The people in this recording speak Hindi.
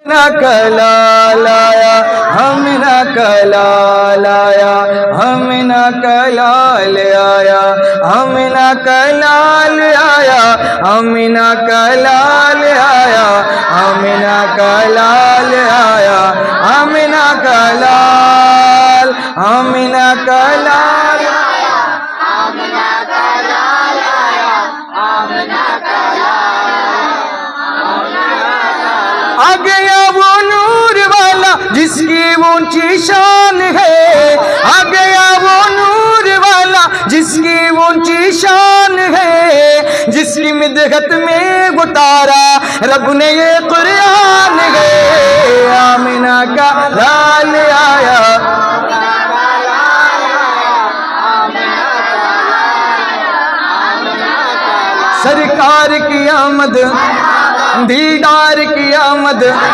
ना कलालाया हम ना कलालाया हम ना कलाल आया हम ना कलाल आया हम ना कलाल आया हम ना कलाल आया हम ना कलाल हम ना कलाल आ गया वो नूर वाला जिसकी ऊंची शान है, आ गया वो नूर वाला जिसकी ऊंची शान है, जिसकी मिदहत में उतारा रब ने ये कुरान है। आमिना का लाल आया सरकार की आमद दीदार की आमद